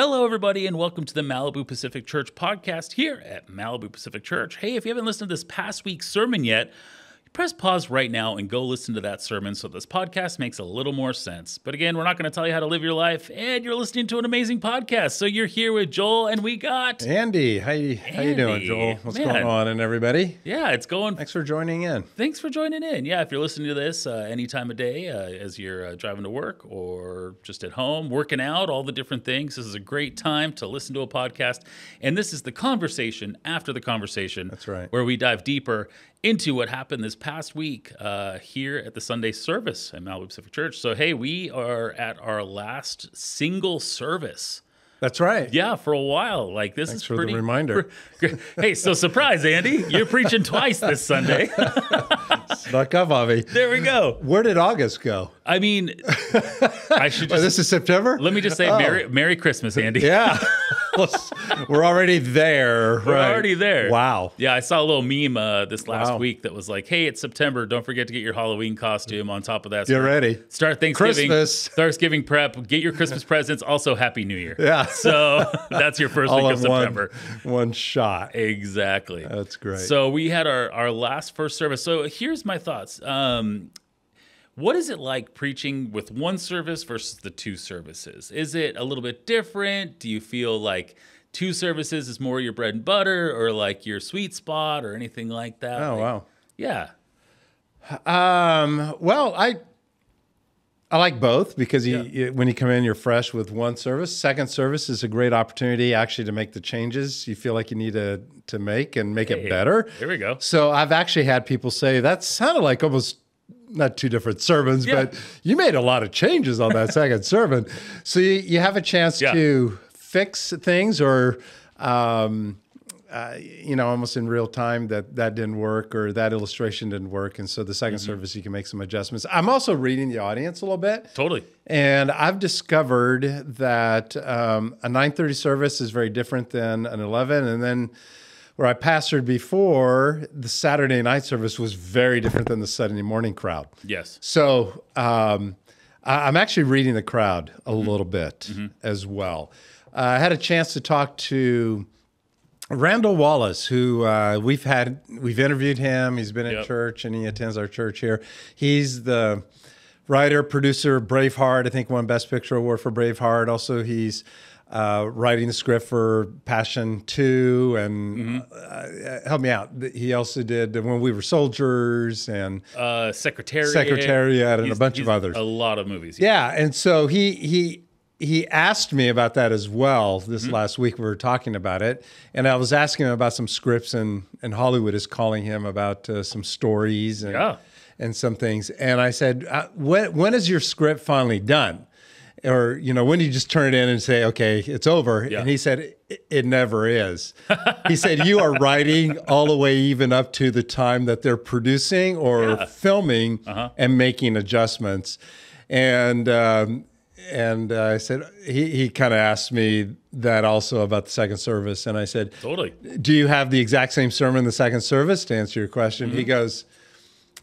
Hello, everybody, and welcome to the Malibu Pacific Church podcast here at Malibu Pacific Church. Hey, if you haven't listened to this past week's sermon yet, press pause right now and go listen to that sermon so this podcast makes a little more sense. But again, we're not going to tell you how to live your life, and you're listening to an amazing podcast. So you're here with Joel, and we got Andy. How you doing, Joel? What's going on, and everybody? Yeah, it's going. Thanks for joining in. Thanks for joining in. Yeah, if you're listening to this any time of day as you're driving to work or just at home, working out, all the different things, this is a great time to listen to a podcast. And this is the conversation after the conversation. That's right. Where we dive deeper into what happened this past week here at the Sunday service at Malibu Pacific Church. So, hey, we are at our last single service. That's right. Yeah, for a while. Like this Thanks is for pretty, the reminder. Hey, so surprise, Andy. You're preaching twice this Sunday. Snuck up on me. There we go. Where did August go? I mean, I should just... this is September? Let me just say Merry Christmas, Andy. Yeah. We're already there. We're right. already there. Wow. Yeah, I saw a little meme this last week that was like, hey, it's September. Don't forget to get your Halloween costume. On top of that, Get ready. Start Thanksgiving. Christmas. Thanksgiving prep. Get your Christmas presents. Also, Happy New Year. Yeah. So that's your first All week in of September. One shot. Exactly. That's great. So we had our last first service. So here's my thoughts. What is it like preaching with one service versus the two services? Is it a little bit different? Do you feel like two services is more your bread and butter or like your sweet spot or anything like that? Oh, like, wow. Yeah. Well, I like both because when you come in, you're fresh with one service. Second service is a great opportunity actually to make the changes you feel like you need to make and make it better. There we go. So I've actually had people say that sounded like almost not two different sermons, but you made a lot of changes on that second sermon. So you have a chance to fix things or, almost in real time that didn't work or that illustration didn't work. And so the second service, you can make some adjustments. I'm also reading the audience a little bit. Totally. And I've discovered that a 9:30 service is very different than an 11. And then where I pastored before, the Saturday night service was very different than the Sunday morning crowd. Yes. So I'm actually reading the crowd a little bit as well. I had a chance to talk to Randall Wallace, who we've interviewed him. He's been at church and he attends our church here. He's the writer, producer of Braveheart. I think won Best Picture Award for Braveheart. Also, he's writing the script for Passion 2 and help me out. He also did When We Were Soldiers and Secretariat and a bunch of others. A lot of movies. Yeah, and so he asked me about that as well this last week. We were talking about it, and I was asking him about some scripts, and Hollywood is calling him about some stories and some things. And I said, when is your script finally done? Or, when do you just turn it in and say, okay, it's over? Yeah. And he said, it never is. He said, you are writing all the way even up to the time that they're producing or filming and making adjustments. And I said, he kind of asked me that also about the second service. And I said, totally. Do you have the exact same sermon in the second service to answer your question? He goes,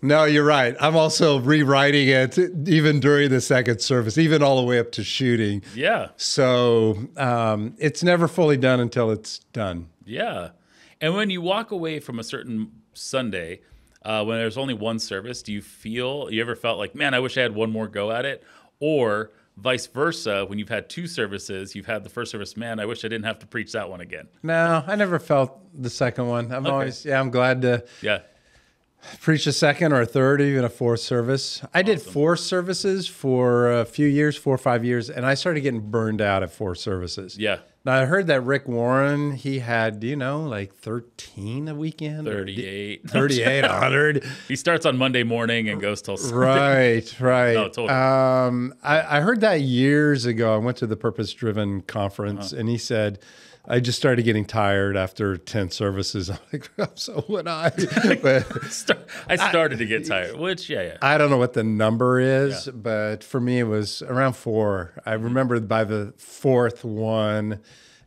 no, you're right. I'm also rewriting it even during the second service, even all the way up to shooting. Yeah. So it's never fully done until it's done. Yeah. And when you walk away from a certain Sunday, when there's only one service, you ever felt like, man, I wish I had one more go at it? Or vice versa, when you've had two services, you've had the first service, man, I wish I didn't have to preach that one again. No, I never felt the second one. I'm glad to preach a second or a third, even a fourth service. I did 4 services for a few years, 4 or 5 years, and I started getting burned out at 4 services. Yeah. Now, I heard that Rick Warren, he had, like 13 a weekend? 38. 38, 100. He starts on Monday morning and goes till Sunday. Right. No, totally. I heard that years ago. I went to the Purpose Driven conference, and he said, I just started getting tired after 10 services. I'm like, so would I. But I started to get tired, which, I don't know what the number is, but for me, it was around 4. I remember by the 4th one,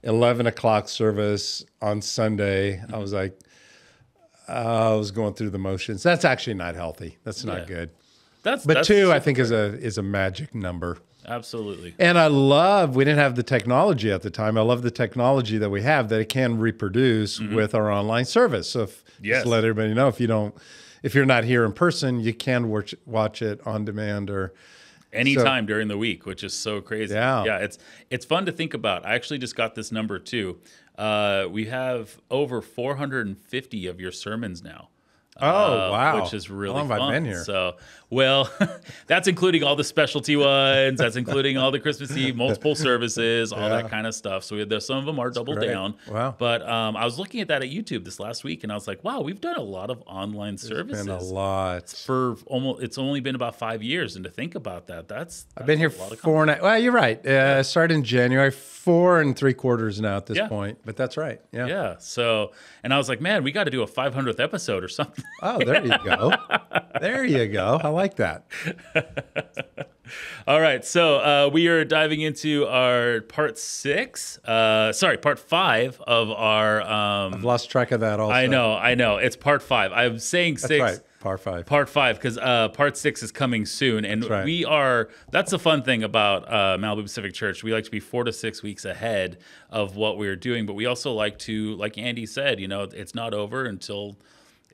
11 o'clock service on Sunday, I was like, I was going through the motions. That's actually not healthy. That's not good. That's But that's two, I think, is a magic number. absolutely. And we didn't have the technology at the time. I love the technology that we have that it can reproduce with our online service. So Yes. just let everybody know if you're not here in person, you can watch it on demand or Anytime during the week, which is so crazy. Yeah. It's fun to think about. I actually just got this number too. We have over 450 of your sermons now. Oh, wow. Which is really How long have fun. I been here? So, well, that's including all the specialty ones. That's including all the Christmas Eve, multiple services, all that kind of stuff. So some of them are double great. down. Wow. But I was looking at that at YouTube this last week, and I was like, wow, we've done a lot of online services. been a lot. For it's only been about 5 years, and to think about that's I've been here a lot of 4.5. Well, you're right. I started in January, 4 3/4 now at this Yeah. point. But that's right. Yeah. Yeah. So, and I was like, man, we got to do a 500th episode or something. Oh, there you go. There you go. I like that. All right. So we are diving into our part 5 of our. I've lost track of that also. I know. It's part 5. I'm saying That's 6. right. Part 5. Part 5, because part 6 is coming soon, and That's right. that's the fun thing about Malibu Pacific Church. We like to be 4 to 6 weeks ahead of what we're doing, but we also like to, like Andy said, it's not over until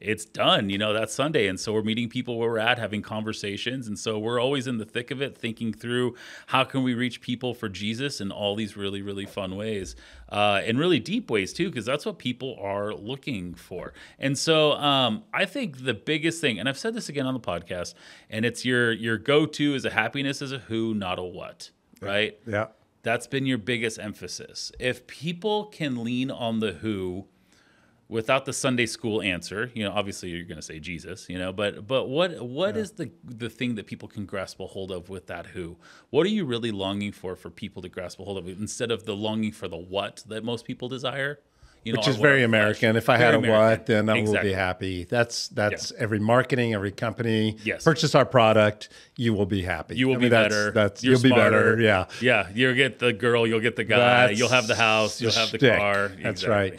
it's done, that Sunday. And so we're meeting people where we're at, having conversations. And so we're always in the thick of it, thinking through how can we reach people for Jesus in all these really, really fun ways, and really deep ways too, because that's what people are looking for. And so I think the biggest thing, and I've said this again on the podcast, and it's your go-to is a happiness is a who, not a what, right? Yeah. That's been your biggest emphasis. If people can lean on the who, without the Sunday school answer, obviously you're going to say Jesus, but what is the thing that people can grasp a hold of with that who? What are you really longing for people to grasp a hold of instead of the longing for the what that most people desire? Which is very American. If I had a what, then I will Exactly. be happy. That's every marketing, every company. Yes. Purchase our product, you will be happy. You will be better. You'll be better. Yeah. Yeah. You'll get the girl. You'll get the guy. You'll have the house. You'll have the shtick. car. That's Exactly. right.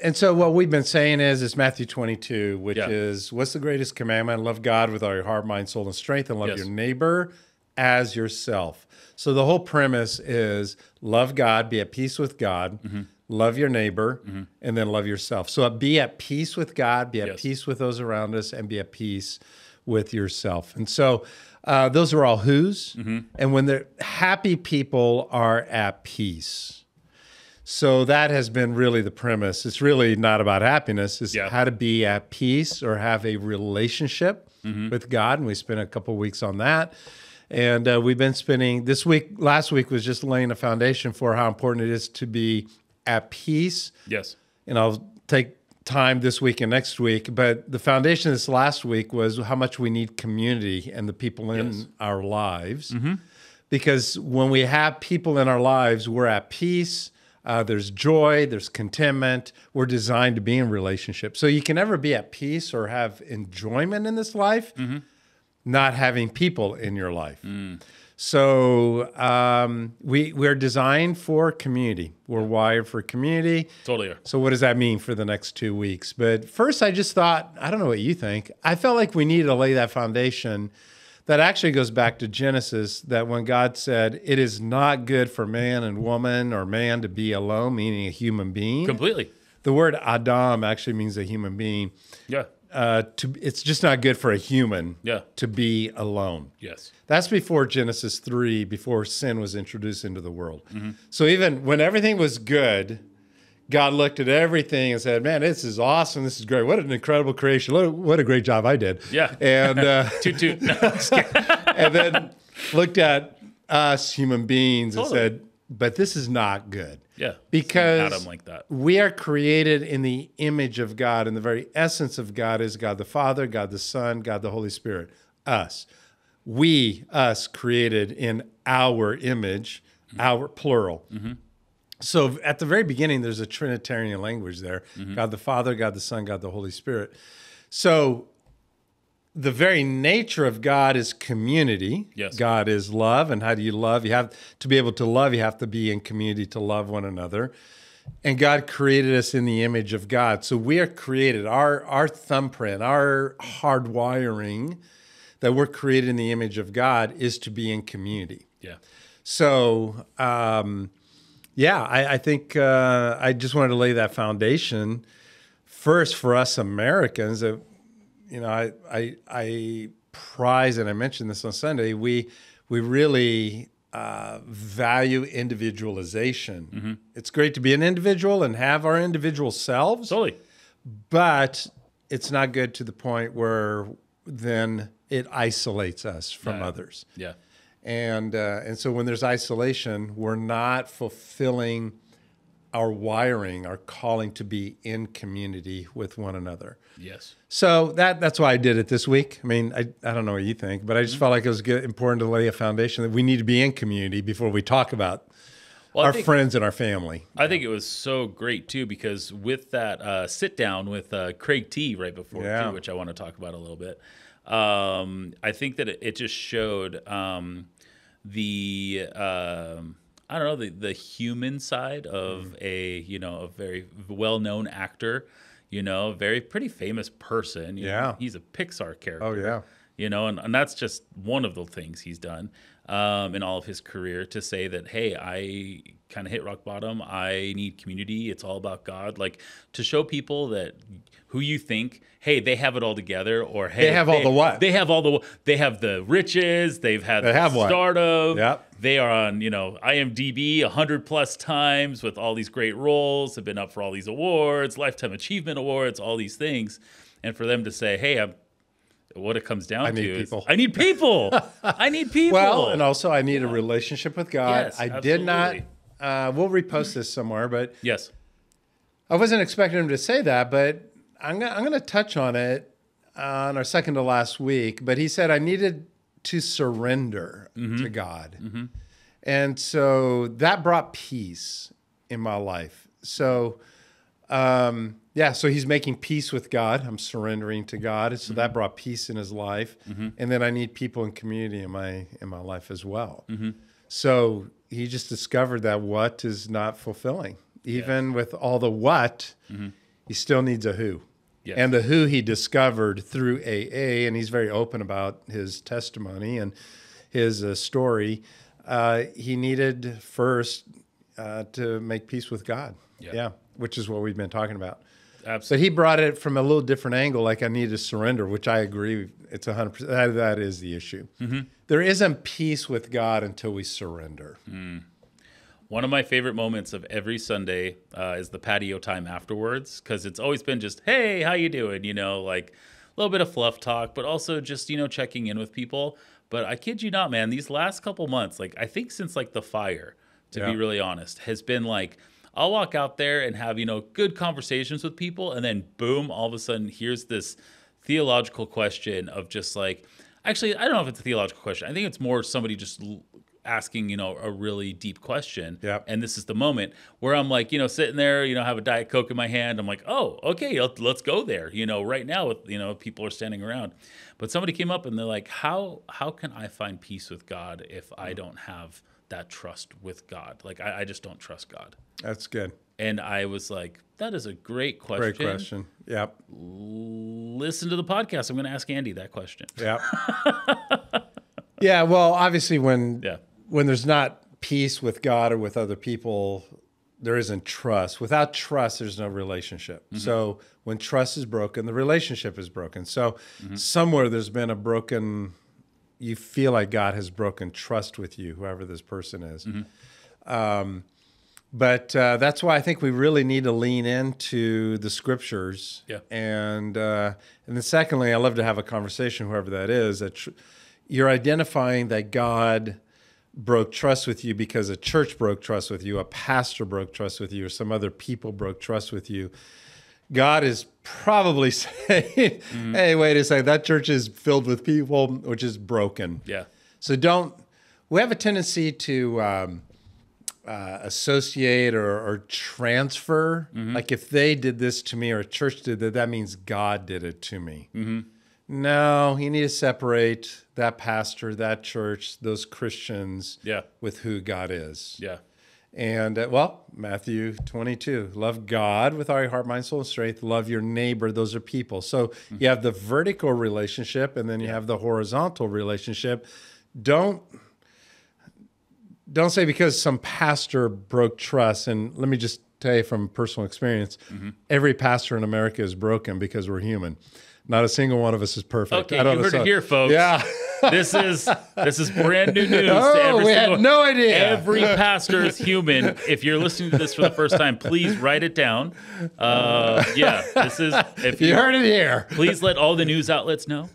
And so what we've been saying is Matthew 22, which Yeah. is what's the greatest commandment? Love God with all your heart, mind, soul, and strength, and love Yes. your neighbor as yourself. So the whole premise is love God, be at peace with God, love your neighbor, and then love yourself. So be at peace with God, be at Yes. peace with those around us, and be at peace with yourself. And so those are all who's. And when they're happy, people are at peace. So that has been really the premise. It's really not about happiness. It's Yeah. how to be at peace or have a relationship with God. And we spent a couple of weeks on that. And we've been spending last week was just laying a foundation for how important it is to be at peace. Yes. And I'll take time this week and next week. But the foundation this last week was how much we need community and the people in our lives. Because when we have people in our lives, we're at peace. There's joy, there's contentment. We're designed to be in relationships. So you can never be at peace or have enjoyment in this life, not having people in your life. So we're designed for community. We're wired for community. Totally are. So what does that mean for the next 2 weeks? But first, I just thought, I don't know what you think. I felt like we needed to lay that foundation. That actually goes back to Genesis, that when God said, it is not good for man and woman or man to be alone, meaning a human being. Completely. The word Adam actually means a human being. Yeah. It's just not good for a human Yeah. to be alone. Yes. That's before Genesis 3, before sin was introduced into the world. So even when everything was good, God looked at everything and said, man, this is awesome. This is great. What an incredible creation. What a great job I did. Yeah. And, Toot toot. No, just kidding. and then looked at us human beings Totally. and said, but this is not good. Yeah. Because Adam like that. we are created in the image of God, and the very essence of God is God the Father, God the Son, God the Holy Spirit, us. Us created in our image, our plural. So at the very beginning, there's a Trinitarian language there. God the Father, God the Son, God the Holy Spirit. So the very nature of God is community. Yes. God is love. And how do you love? You have to be able to love. You have to be in community to love one another. And God created us in the image of God. So we are created, our thumbprint, our hardwiring that we're created in the image of God is to be in community. Yeah. So, I think I just wanted to lay that foundation first for us Americans. That I prize, and I mentioned this on Sunday. We really value individualization. It's great to be an individual and have our individual selves, Totally. but it's not good to the point where then it isolates us from others. Yeah. And so when there's isolation, we're not fulfilling our wiring, our calling to be in community with one another. Yes. So that's why I did it this week. I mean, I don't know what you think, but I just felt like it was important to lay a foundation that we need to be in community before we talk about our friends and our family. I think it was so great, too, because with that sit down with Craig T right before, too, which I want to talk about a little bit, I think that it just showed I don't know, the human side of a very well-known actor, a pretty famous person. You know, he's a Pixar character. Oh, yeah. And that's just one of the things he's done in all of his career, to say that, hey, I kind of hit rock bottom. I need community. It's all about God. Like, to show people that who you think, hey, they have it all together, or hey, they have all the what? They have the riches. They have stardom. Yep. They are on, IMDb 100+ times with all these great roles, have been up for all these awards, Lifetime Achievement Awards, all these things. And for them to say, hey, what it comes down to is, I need people. I need people. Well, and also I need a relationship with God. Yes, I did not, we'll repost this somewhere, but yes, I wasn't expecting him to say that, but I'm going to touch on it on our second to last week. But he said I needed to surrender to God. And so that brought peace in my life. So, so he's making peace with God. I'm surrendering to God. And so that brought peace in his life. And then I need people in community in my life as well. So he just discovered that what is not fulfilling. Even with all the what, he still needs a who. Yes. And the who he discovered through AA, and he's very open about his testimony and his story. He needed first to make peace with God. Yeah, which is what we've been talking about. Absolutely. But he brought it from a little different angle, like I need to surrender, which I agree. It's 100%. That is the issue. There isn't peace with God until we surrender. One of my favorite moments of every Sunday is the patio time afterwards, because it's always been just, hey, how you doing? Like a little bit of fluff talk, but also just, checking in with people. But I kid you not, man, these last couple months, like I think since like the fire, to be really honest, has been like, I'll walk out there and have, good conversations with people. And then boom, all of a sudden, here's this theological question of just like, actually, I don't know if it's a theological question. I think it's more somebody just asking, a really deep question. And this is the moment where I'm like, sitting there, have a Diet Coke in my hand. I'm like, oh, okay, let's go there. Right now with, people are standing around. But somebody came up and they're like, how can I find peace with God if I don't have that trust with God? Like, I just don't trust God. That's good. And I was like, that is a great question. Great question. Yep. Listen to the podcast. I'm going to ask Andy that question. Yep. Yeah. Well, obviously when there's not peace with God or with other people, there isn't trust. Without trust, there's no relationship. So when trust is broken, the relationship is broken. So somewhere there's been a broken, you feel like God has broken trust with you, whoever this person is. But that's why I think we really need to lean into the scriptures. And then secondly, I love to have a conversation, whoever that is, that you're identifying that God broke trust with you because a church broke trust with you, a pastor broke trust with you, or some other people broke trust with you. God is probably saying, hey, wait a second, that church is filled with people, which is broken. So we have a tendency to associate or transfer. Like if they did this to me or a church did that means God did it to me. No, you need to separate that pastor, that church, those Christians with who God is. And well, Matthew 22, love God with all your heart, mind, soul, and strength. Love your neighbor. Those are people. So you have the vertical relationship, and then you have the horizontal relationship. Don't say because some pastor broke trust. And let me just tell you from personal experience, every pastor in America is broken because we're human. Not a single one of us is perfect. Okay, you heard it here, folks. Yeah. This is brand new news. Oh, to every we had no idea. Every pastor is human. If you're listening to this for the first time, please write it down. Yeah, this is. If you heard it here, please let all the news outlets know.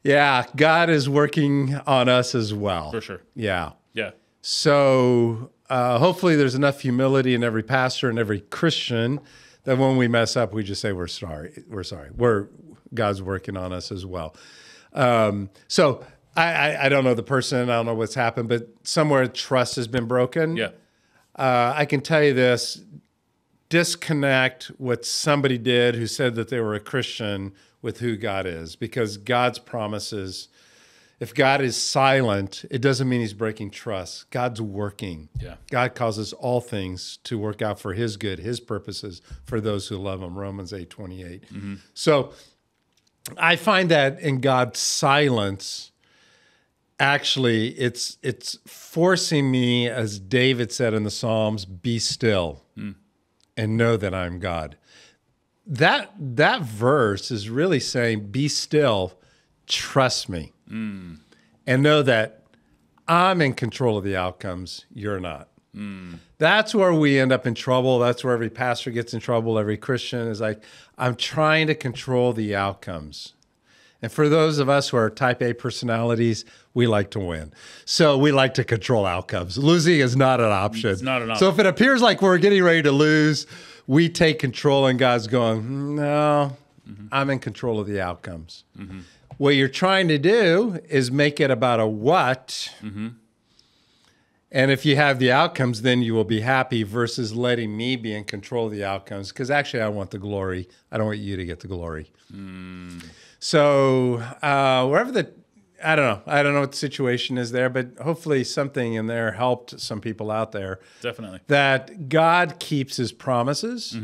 Yeah, God is working on us as well. For sure. Yeah. Yeah. So hopefully there's enough humility in every pastor and every Christian that when we mess up, we just say, we're sorry. We're sorry. God's working on us as well. So I don't know the person. I don't know what's happened, but somewhere trust has been broken. Yeah. I can tell you this, disconnect what somebody did who said that they were a Christian with who God is, because God's promises, if God is silent, it doesn't mean he's breaking trust. God's working. Yeah. God causes all things to work out for his good, his purposes for those who love him, Romans 8:28. So I find that in God's silence, actually, it's forcing me, as David said in the Psalms, be still and know that I'm God. That verse is really saying, be still, trust me, and know that I'm in control of the outcomes, you're not. That's where we end up in trouble. That's where every pastor gets in trouble. Every Christian is like, I'm trying to control the outcomes. And for those of us who are type A personalities, we like to win. So we like to control outcomes. Losing is not an option. It's not an option. So if it appears like we're getting ready to lose, we take control and God's going, no, I'm in control of the outcomes. What you're trying to do is make it about a what. And if you have the outcomes, then you will be happy, versus letting me be in control of the outcomes. Because actually, I want the glory. I don't want you to get the glory. So wherever I don't know what the situation is there, but hopefully something in there helped some people out there. Definitely. That God keeps his promises,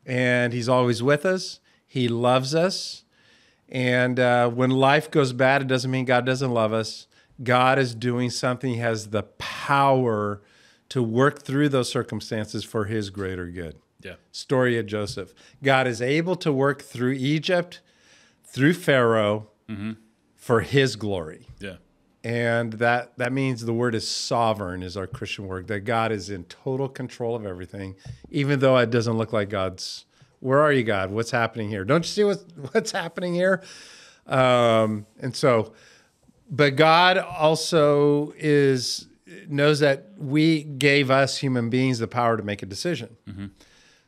and he's always with us. He loves us. And when life goes bad, it doesn't mean God doesn't love us. God is doing something. He has the power to work through those circumstances for his greater good. Yeah. Story of Joseph. God is able to work through Egypt, through Pharaoh, for his glory. Yeah. And that means the word is sovereign, is our Christian word, that God is in total control of everything, even though it doesn't look like God's. Where are you, God? What's happening here? Don't you see what's happening here? And so, but God also knows that we gave us human beings the power to make a decision.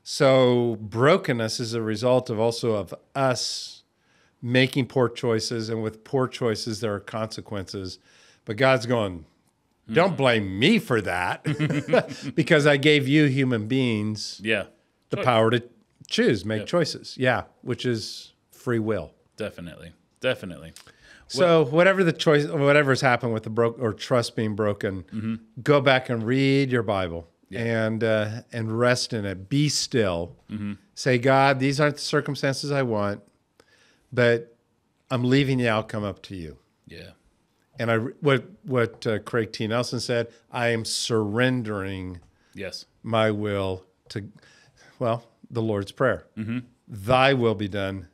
So brokenness is a result of us making poor choices, and with poor choices, there are consequences. But God's going, don't blame me for that, because I gave you human beings the power to choose, make choices. Yeah, which is free will. Definitely. So whatever's happened with the trust being broken, go back and read your Bible and rest in it. Be still. Say, God, these aren't the circumstances I want, but I'm leaving the outcome up to you. Yeah. And what Craig T. Nelson said, I am surrendering my will to, the Lord's Prayer. Thy will be done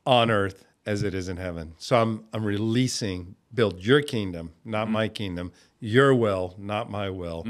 on earth as it is in heaven. So I'm releasing, build your kingdom, not my kingdom, your will, not my will,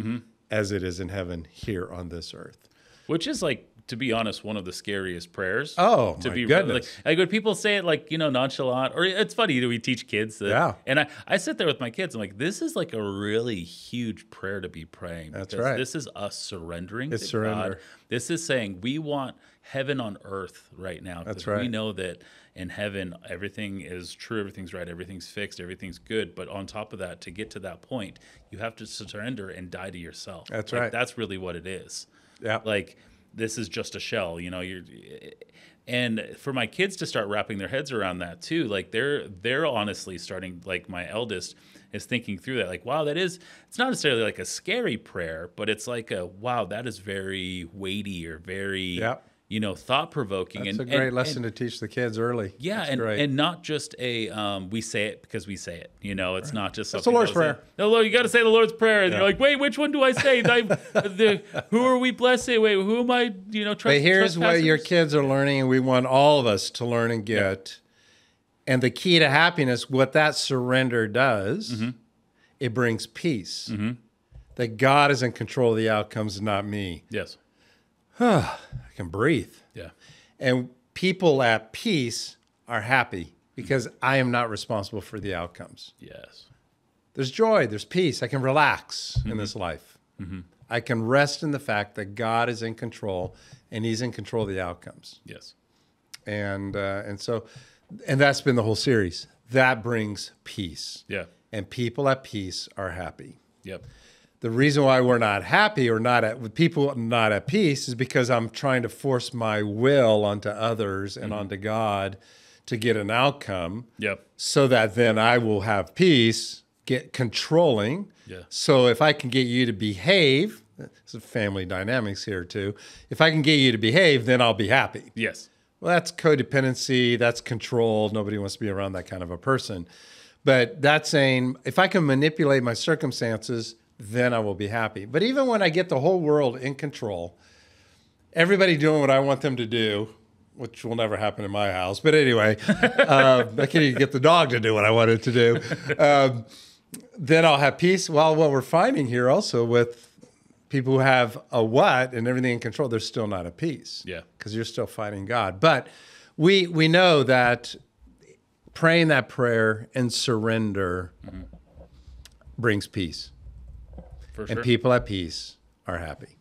as it is in heaven here on this earth. Which is, like, to be honest, one of the scariest prayers. Oh, to my be goodness. Like when people say it, like, nonchalant, or it's funny, we teach kids that, and I sit there with my kids, I'm like, this is like a really huge prayer to be praying. That's right. This is us surrendering to surrender. God. This is saying we want heaven on earth right now. That's right. We know that in heaven, everything is true, everything's right, everything's fixed, everything's good. But on top of that, to get to that point, you have to surrender and die to yourself. That's right. That's really what it is. Yeah. Like, this is just a shell, And for my kids to start wrapping their heads around that too, like they're honestly starting, like my eldest is thinking through that, like, wow, it's not necessarily like a scary prayer, but it's like wow, that is very weighty or very, thought provoking. That's a great lesson to teach the kids early. Yeah, and not just a we say it because we say it. It's not just that's the Lord's Prayer. No, Lord, you got to say the Lord's Prayer, and you're like, wait, which one do I say? Who are we blessing? Wait, who am I? But here's what your kids are learning, and we want all of us to learn and get. And the key to happiness, what that surrender does, it brings peace. That God is in control of the outcomes, not me. Yes. I can breathe. Yeah. And people at peace are happy because I am not responsible for the outcomes. Yes. There's joy, there's peace. I can relax in this life. I can rest in the fact that God is in control and he's in control of the outcomes. Yes. And that's been the whole series. That brings peace. Yeah. And people at peace are happy. Yep. The reason why we're not happy or with people not at peace is because I'm trying to force my will onto others and onto God to get an outcome. Yep. So that then I will have peace, get controlling. Yeah. So if I can get you to behave, there's family dynamics here too. If I can get you to behave, then I'll be happy. Yes. Well, that's codependency, that's control. Nobody wants to be around that kind of a person. But that's saying, if I can manipulate my circumstances, then I will be happy. But even when I get the whole world in control, everybody doing what I want them to do, which will never happen in my house. But anyway, I can't even get the dog to do what I want it to do. Then I'll have peace. Well, what we're finding here also with people who have a what and everything in control, they're still not at peace. Yeah. Because you're still fighting God. But we know that praying that prayer and surrender brings peace. For sure. And people at peace are happy.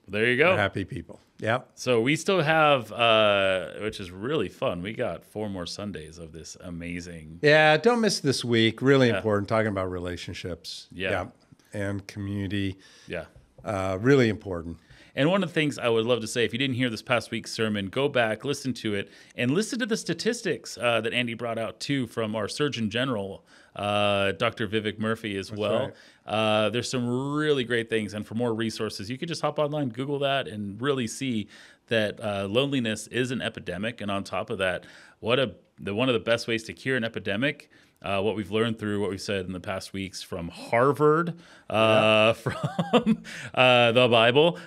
There you go. They're happy people. Yep. So we still have, which is really fun. We got 4 more Sundays of this amazing. Yeah, don't miss this week. Really important, talking about relationships. Yeah. And community. Yeah. Really important. And one of the things I would love to say, if you didn't hear this past week's sermon, go back, listen to it, and listen to the statistics that Andy brought out too from our Surgeon General, Dr. Vivek Murphy as well. Right. There's some really great things. And for more resources, you could just hop online, Google that, and really see that loneliness is an epidemic. And on top of that, one of the best ways to cure an epidemic, what we've learned through what we've said in the past weeks from Harvard, from the Bible,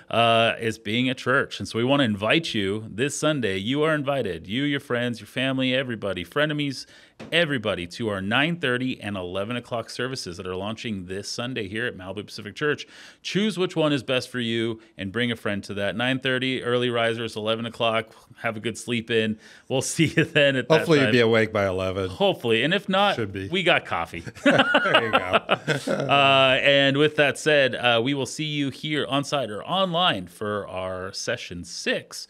is being at church. And so we want to invite you this Sunday. You are invited, you, your friends, your family, everybody, frenemies, everybody, to our 9:30 and 11 o'clock services that are launching this Sunday here at Malibu Pacific Church. Choose which one is best for you and bring a friend to that. 9:30, early risers, 11 o'clock. Have a good sleep in. We'll see you then at that time. Hopefully you'll be awake by 11. Hopefully. And if not, we got coffee. There you go. And with that said, we will see you here on site or online for our session 6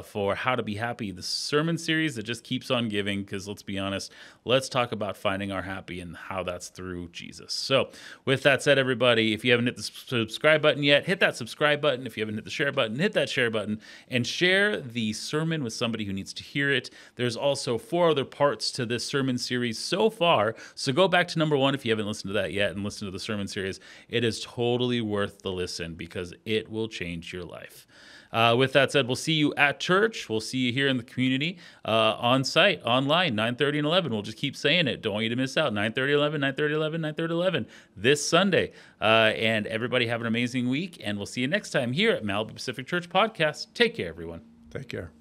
for How to Be Happy, the sermon series that just keeps on giving, because let's be honest, let's talk about finding our happy and how that's through Jesus. So with that said, everybody, if you haven't hit the subscribe button yet, hit that subscribe button. If you haven't hit the share button, hit that share button and share the sermon with somebody who needs to hear it. There's also 4 other parts to this sermon series so far. So go back to number 1 if you haven't listened to that yet and listen to the sermon series. It is totally worth the listen because it will change your life. With that said, we'll see you at church. We'll see you here in the community, on site, online, 9:30 and 11. We'll just keep saying it. Don't want you to miss out. 9:30, 11, 9:30, 11, 9:30, 11 this Sunday. And everybody have an amazing week, and we'll see you next time here at Malibu Pacific Church Podcast. Take care, everyone. Take care.